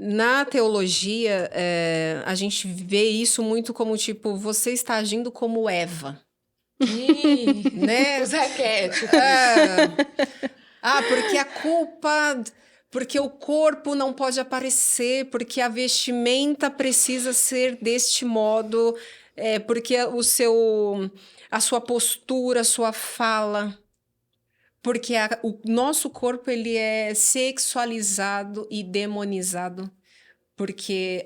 Na teologia, a gente vê isso muito como, tipo, você está agindo como Eva, né? Os arquétipos. Porque a culpa... Porque o corpo não pode aparecer, porque a vestimenta precisa ser deste modo, porque a sua postura, a sua fala... Porque o nosso corpo, ele é sexualizado e demonizado. Porque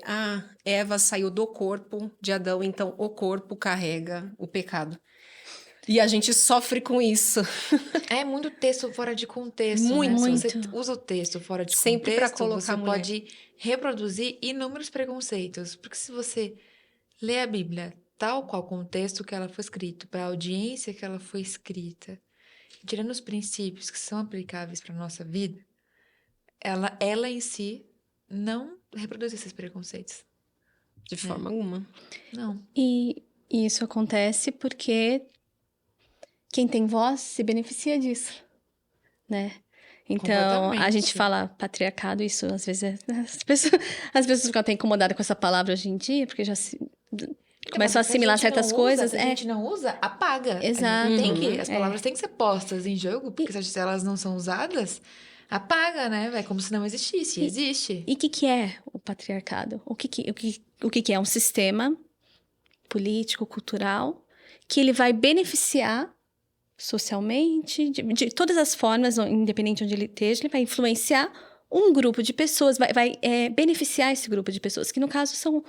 Eva saiu do corpo de Adão, então o corpo carrega o pecado. E a gente sofre com isso. É muito texto fora de contexto, né? Muito. Se você Muito. usa o texto fora de Sempre para contexto, colocar você a mulher. pode reproduzir inúmeros preconceitos. Porque se você lê a Bíblia tal qual o contexto que ela foi escrita, para a audiência que ela foi escrita, tirando os princípios que são aplicáveis para a nossa vida, ela em si não reproduz esses preconceitos. De forma alguma. Não. E isso acontece porque quem tem voz se beneficia disso, né? Então, a gente Completamente. fala patriarcado, isso às vezes as pessoas ficam até incomodadas com essa palavra hoje em dia, porque já começam a assimilar certas coisas. Se a gente não usa, apaga. Exato. As palavras têm que ser postas em jogo, porque se elas não são usadas, apaga, né? É como se não existisse. Existe. E o que é o patriarcado? O que é um sistema político, cultural, que ele vai beneficiar socialmente, de todas as formas, independente de onde ele esteja, ele vai influenciar um grupo de pessoas, vai beneficiar esse grupo de pessoas, que no caso são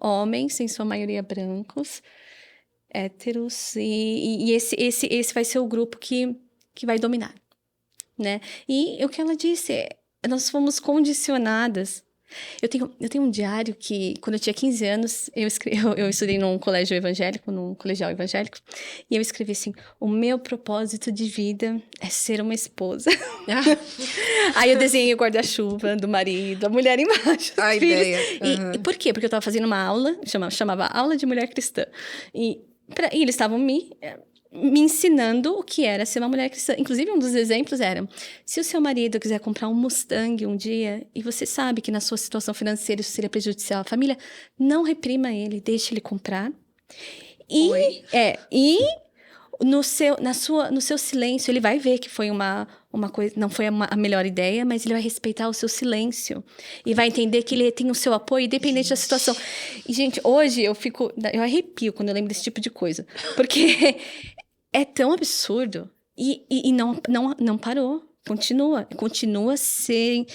homens, em sua maioria brancos, héteros, e esse vai ser o grupo que vai dominar, né? E o que ela disse, nós fomos condicionadas. Eu tenho um diário que, quando eu tinha 15 anos, eu estudei num colégio evangélico, num colegial evangélico, e eu escrevi assim: o meu propósito de vida é ser uma esposa. Aí eu desenhei o guarda-chuva do marido, a mulher embaixo, os A filhos. ideia. E por quê? Porque eu estava fazendo uma aula, chamava Aula de Mulher Cristã. E eles estavam me ensinando o que era ser uma mulher cristã. Inclusive, um dos exemplos era: se o seu marido quiser comprar um Mustang um dia, e você sabe que na sua situação financeira isso seria prejudicial à família, não reprima ele, deixe ele comprar. E no seu silêncio, ele vai ver que foi uma coisa, não foi a melhor ideia, mas ele vai respeitar o seu silêncio. E vai entender que ele tem o seu apoio, independente da situação. E, gente, hoje eu arrepio quando eu lembro desse tipo de coisa. Porque é tão absurdo. E não parou. Continua a ser...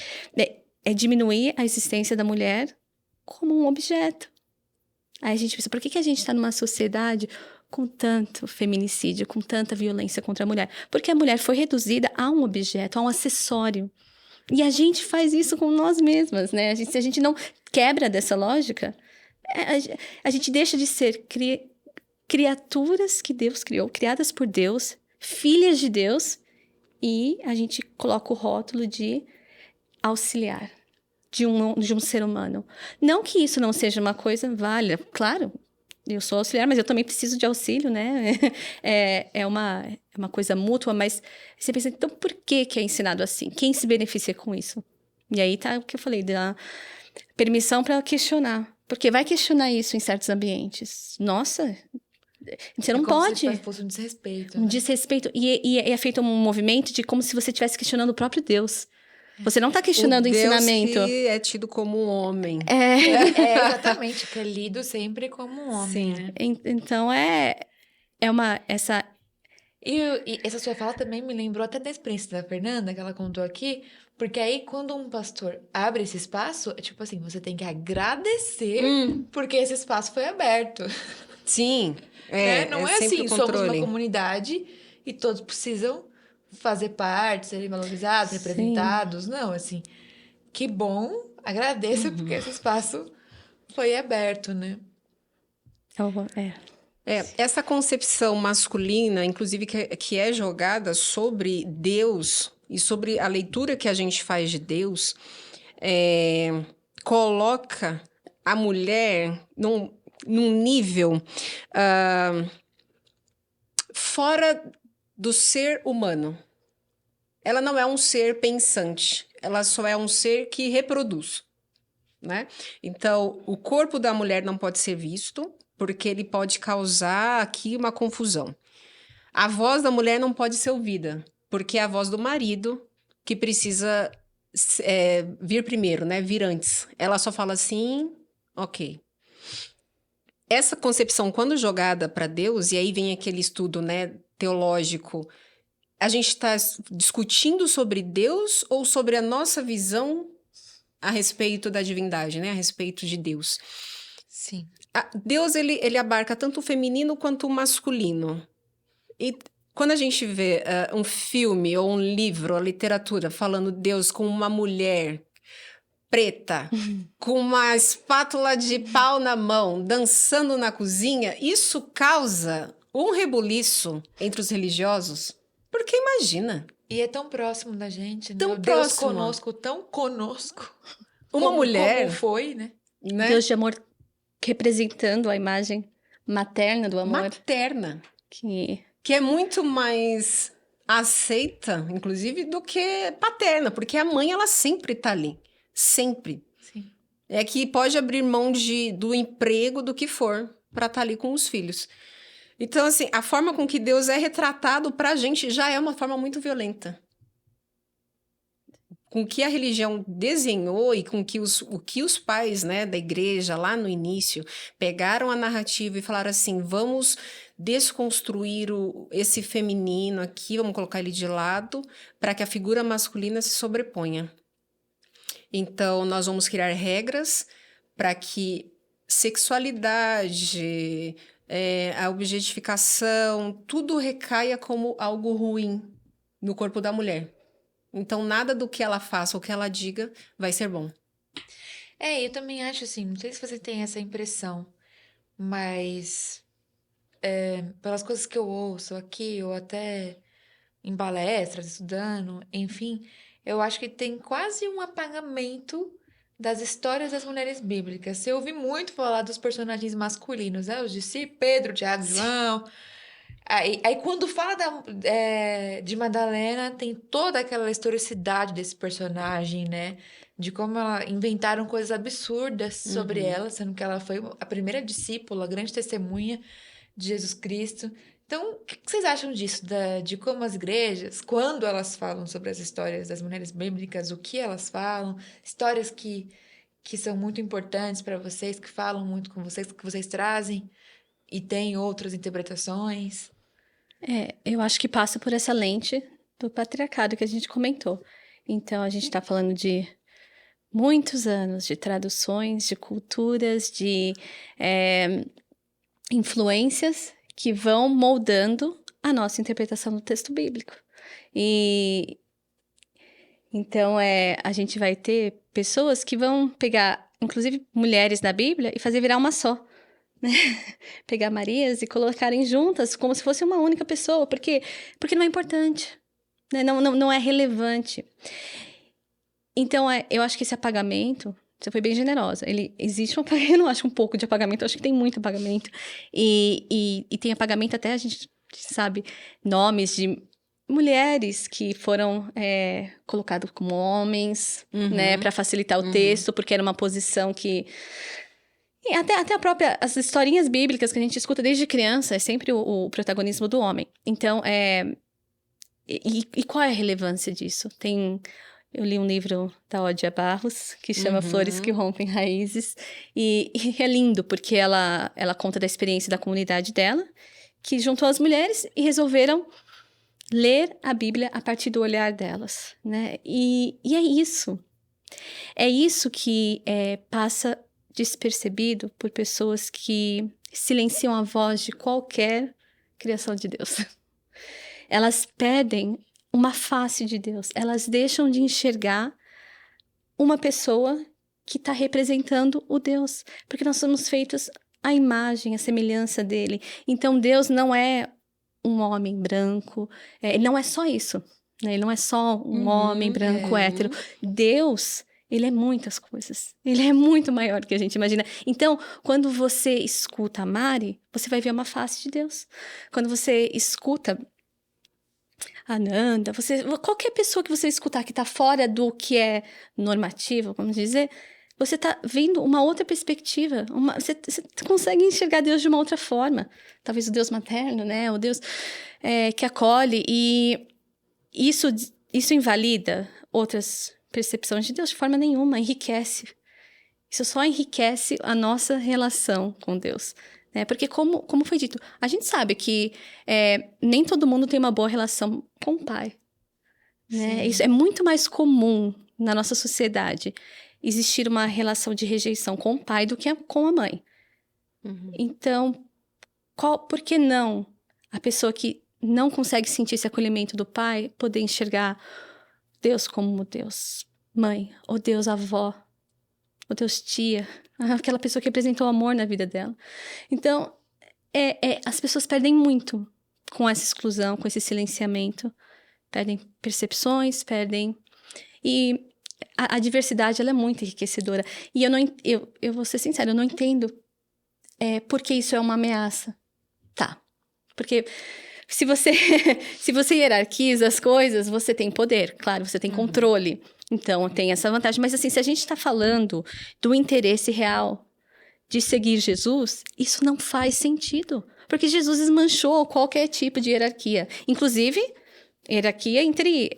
diminuir a existência da mulher como um objeto. Aí a gente pensa, por que a gente está numa sociedade com tanto feminicídio, com tanta violência contra a mulher? Porque a mulher foi reduzida a um objeto, a um acessório. E a gente faz isso com nós mesmas, né? Se a gente não quebra dessa lógica, a gente deixa de ser criaturas que Deus criou, criadas por Deus, filhas de Deus, e a gente coloca o rótulo de auxiliar de um ser humano. Não que isso não seja uma coisa válida, claro, eu sou auxiliar, mas eu também preciso de auxílio, né? É uma coisa mútua, mas você pensa, então por que é ensinado assim? Quem se beneficia com isso? E aí tá o que eu falei, da permissão para questionar. Porque vai questionar isso em certos ambientes. Nossa, você não pode. Se fosse um desrespeito. Um desrespeito. E é feito um movimento de como se você estivesse questionando o próprio Deus. Você não está questionando o ensinamento. Deus que é tido como um homem. Exatamente, que é lido sempre como um homem, Sim. né? Então, essa... E essa sua fala também me lembrou até da experiência da Fernanda, que ela contou aqui, porque aí quando um pastor abre esse espaço, é tipo assim, você tem que agradecer porque esse espaço foi aberto. Sim, Né? Não é sempre assim, o somos uma controle. comunidade e todos precisam fazer parte, serem valorizados, representados. Não, assim, que bom, agradeça porque esse espaço foi aberto, né? Essa concepção masculina, inclusive, que é jogada sobre Deus e sobre a leitura que a gente faz de Deus, coloca a mulher num nível fora do ser humano. Ela não é um ser pensante, ela só é um ser que reproduz. né? Então, o corpo da mulher não pode ser visto, porque ele pode causar aqui uma confusão. A voz da mulher não pode ser ouvida, porque é a voz do marido que precisa vir primeiro, né? Vir antes. Ela só fala assim, ok. Essa concepção, quando jogada para Deus, e aí vem aquele estudo, né, teológico, a gente está discutindo sobre Deus ou sobre a nossa visão a respeito da divindade, né? A respeito de Deus. Sim. Deus, ele abarca tanto o feminino quanto o masculino. E quando a gente vê um filme ou um livro, a literatura, falando Deus com uma mulher preta, com uma espátula de pau na mão, dançando na cozinha, isso causa um rebuliço entre os religiosos. Porque imagina. E é tão próximo da gente, né? Tão O Deus próximo. conosco, tão conosco. Uma mulher... Como foi, né? Deus de amor representando a imagem materna do amor. Materna. Que é muito mais aceita, inclusive, do que paterna. Porque a mãe, ela sempre tá ali. Sempre. Sim. É que pode abrir mão do emprego, do que for, para estar ali com os filhos. Então, assim, a forma com que Deus é retratado pra gente já é uma forma muito violenta. Com que a religião desenhou e com que o que os pais, né, da igreja, lá no início, pegaram a narrativa e falaram assim, vamos desconstruir esse feminino aqui, vamos colocar ele de lado, para que a figura masculina se sobreponha. Então, nós vamos criar regras para que sexualidade, a objetificação, tudo recaia como algo ruim no corpo da mulher. Então, nada do que ela faça ou que ela diga vai ser bom. Eu também acho assim, não sei se você tem essa impressão, mas pelas coisas que eu ouço aqui, ou até em palestras, estudando, enfim, eu acho que tem quase um apagamento das histórias das mulheres bíblicas. Você ouve muito falar dos personagens masculinos, né? Os discípulos, Pedro, Tiago, João. Aí quando fala de Madalena, tem toda aquela historicidade desse personagem, né? De como inventaram coisas absurdas sobre ela, sendo que ela foi a primeira discípula, a grande testemunha de Jesus Cristo. Então, o que vocês acham disso? De como as igrejas, quando elas falam sobre as histórias das mulheres bíblicas, o que elas falam, histórias que são muito importantes para vocês, que falam muito com vocês, que vocês trazem, e tem outras interpretações? eu acho que passa por essa lente do patriarcado que a gente comentou. Então, a gente está falando de muitos anos de traduções, de culturas, de influências que vão moldando a nossa interpretação do texto bíblico. E então a gente vai ter pessoas que vão pegar, inclusive mulheres na Bíblia, e fazer virar uma só. Né? Pegar Marias e colocarem juntas como se fosse uma única pessoa. Porque não é importante. Né? Não é relevante. Então, eu acho que esse apagamento... Você foi bem generosa. Existe um apagamento, eu não acho um pouco de apagamento, eu acho que tem muito apagamento. E tem apagamento até, a gente sabe, nomes de mulheres que foram colocadas como homens, né, para facilitar o texto, porque era uma posição que... E até as historinhas bíblicas que a gente escuta desde criança, é sempre o protagonismo do homem. Então, e qual é a relevância disso? Eu li um livro da Odia Barros, que chama Flores que Rompem Raízes, e é lindo, porque ela conta da experiência da comunidade dela, que juntou as mulheres e resolveram ler a Bíblia a partir do olhar delas, né? E é isso. É isso que passa despercebido por pessoas que silenciam a voz de qualquer criação de Deus. Elas perdem uma face de Deus. Elas deixam de enxergar uma pessoa que está representando o Deus. Porque nós somos feitos à imagem, à semelhança dele. Então, Deus não é um homem branco. Ele não é só isso. Né? Ele não é só um homem branco hétero. Deus, ele é muitas coisas. Ele é muito maior do que a gente imagina. Então, quando você escuta a Mari, você vai ver uma face de Deus. Quando você escuta a Nanda, qualquer pessoa que você escutar que está fora do que é normativo, vamos dizer, você está vendo uma outra perspectiva. Você consegue enxergar Deus de uma outra forma. Talvez o Deus materno, né? O Deus que acolhe. E isso invalida outras percepções de Deus de forma nenhuma. Enriquece. Isso só enriquece a nossa relação com Deus. Né? Porque, como foi dito, a gente sabe que nem todo mundo tem uma boa relação com o pai. Né? Isso é muito mais comum na nossa sociedade. Existir uma relação de rejeição com o pai do que com a mãe. Uhum. Então, por que não a pessoa que não consegue sentir esse acolhimento do pai poder enxergar Deus como Deus mãe, ou Deus avó, ou Deus tia, aquela pessoa que representou amor na vida dela. Então, as pessoas perdem muito com essa exclusão, com esse silenciamento. Perdem percepções, perdem... E a diversidade, ela é muito enriquecedora. E eu vou ser sincera, eu não entendo por que isso é uma ameaça. Tá. Porque se você hierarquiza as coisas, você tem poder. Claro, você tem controle. Então, tem essa vantagem. Mas, assim, se a gente está falando do interesse real de seguir Jesus, isso não faz sentido. Porque Jesus desmanchou qualquer tipo de hierarquia. Inclusive, hierarquia entre...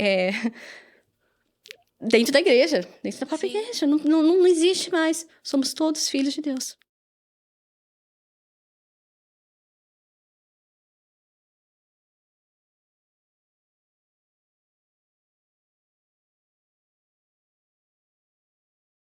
dentro da igreja, dentro da própria igreja. Não existe mais. Somos todos filhos de Deus.